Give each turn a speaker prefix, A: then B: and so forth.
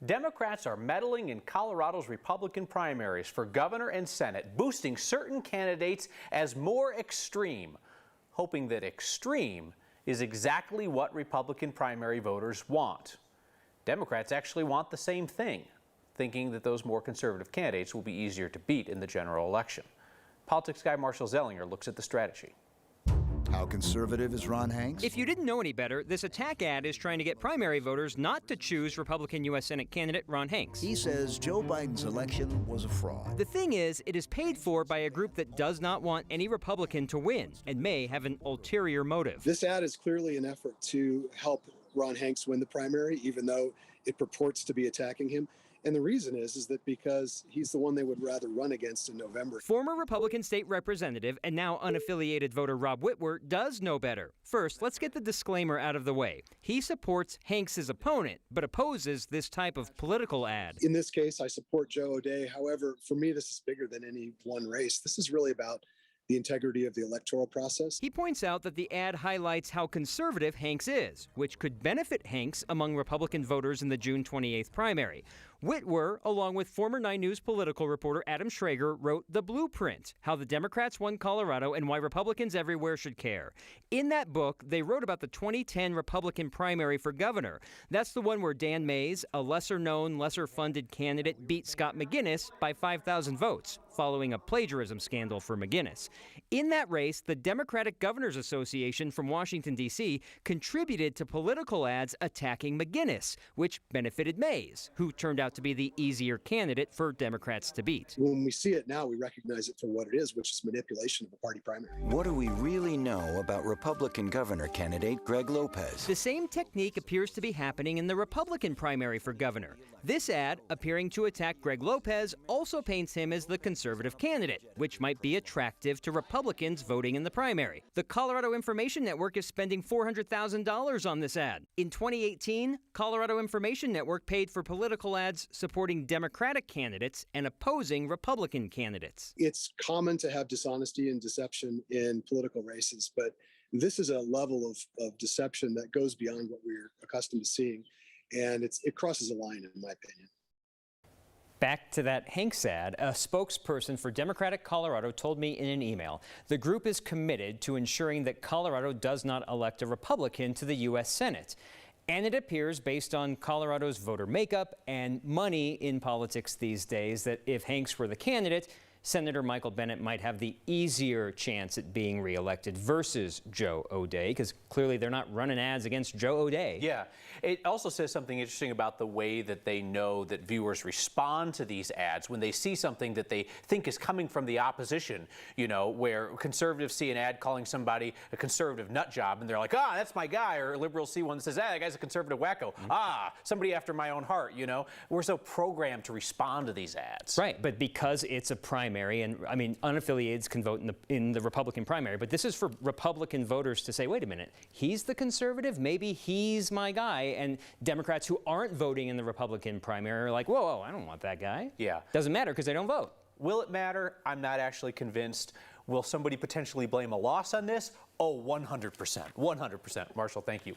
A: Democrats are meddling in Colorado's Republican primaries for governor and Senate, boosting certain candidates as more extreme, hoping that extreme is exactly what Republican primary voters want. Democrats actually want the same thing, thinking that those more conservative candidates will be easier to beat in the general election. Politics guy Marshall Zellinger looks at the strategy.
B: How conservative is Ron Hanks?
C: If you didn't know any better, this attack ad is trying to get primary voters not to choose Republican U.S. Senate candidate Ron Hanks.
B: He says Joe Biden's election was a fraud.
C: The thing is, it is paid for by a group that does not want any Republican to win and may have an ulterior motive.
D: This ad is clearly an effort to help Ron Hanks win the primary, even though it purports to be attacking him. And the reason is that because he's the one they would rather run against in November.
C: Former Republican state representative and now unaffiliated voter Rob Whitwer does know better. First, let's get the disclaimer out of the way. He supports Hanks' opponent, but opposes this type of political ad.
D: In this case, I support Joe O'Dea. However, for me, this is bigger than any one race. This is really about the integrity of the electoral process.
C: He points out that the ad highlights how conservative Hanks is, which could benefit Hanks among Republican voters in the June 28th primary. Whitwer, along with former 9 News political reporter Adam Schrager, wrote The Blueprint, How the Democrats Won Colorado and Why Republicans Everywhere Should Care. In that book, they wrote about the 2010 Republican primary for governor. That's the one where Dan Mays, a lesser-known, lesser-funded candidate, beat Scott McGinnis by 5,000 votes, following a plagiarism scandal for McGinnis. In that race, the Democratic Governors Association from Washington, D.C., contributed to political ads attacking McGinnis, which benefited Mays, who turned out to be the easier candidate for Democrats to beat.
D: When we see it now, we recognize it for what it is, which is manipulation of a party primary.
E: What do we really know about Republican governor candidate Greg Lopez?
C: The same technique appears to be happening in the Republican primary for governor. This ad, appearing to attack Greg Lopez, also paints him as the conservative candidate, which might be attractive to Republicans voting in the primary. The Colorado Information Network is spending $400,000 on this ad. In 2018, Colorado Information Network paid for political ads supporting Democratic candidates and opposing Republican candidates.
D: It's common to have dishonesty and deception in political races, but this is a level of deception that goes beyond what we're accustomed to seeing, and it crosses a line, in my opinion.
C: Back to that Hanks ad, a spokesperson for Democratic Colorado told me in an email, the group is committed to ensuring that Colorado does not elect a Republican to the U.S. Senate. And it appears, based on Colorado's voter makeup and money in politics these days, that if Hanks were the candidate, Senator Michael Bennet might have the easier chance at being reelected versus Joe O'Dea, because clearly they're not running ads against Joe O'Dea.
A: Yeah. It also says something interesting about the way that they know that viewers respond to these ads when they see something that they think is coming from the opposition, you know, where conservatives see an ad calling somebody a conservative nut job and they're like, ah, that's my guy, or liberals see one that says, ah, that guy's a conservative wacko. Ah, somebody after my own heart, you know. We're so programmed to respond to these ads.
C: Right, but because it's a primary, and I mean, unaffiliated can vote in the Republican primary, but this is for Republican voters to say, wait a minute, he's the conservative, maybe he's my guy, and Democrats who aren't voting in the Republican primary are like, whoa, I don't want that guy.
A: Yeah.
C: Doesn't matter because they don't vote.
A: Will it matter? I'm not actually convinced. Will somebody potentially blame a loss on this? Oh, 100%. 100%. Marshall, thank you.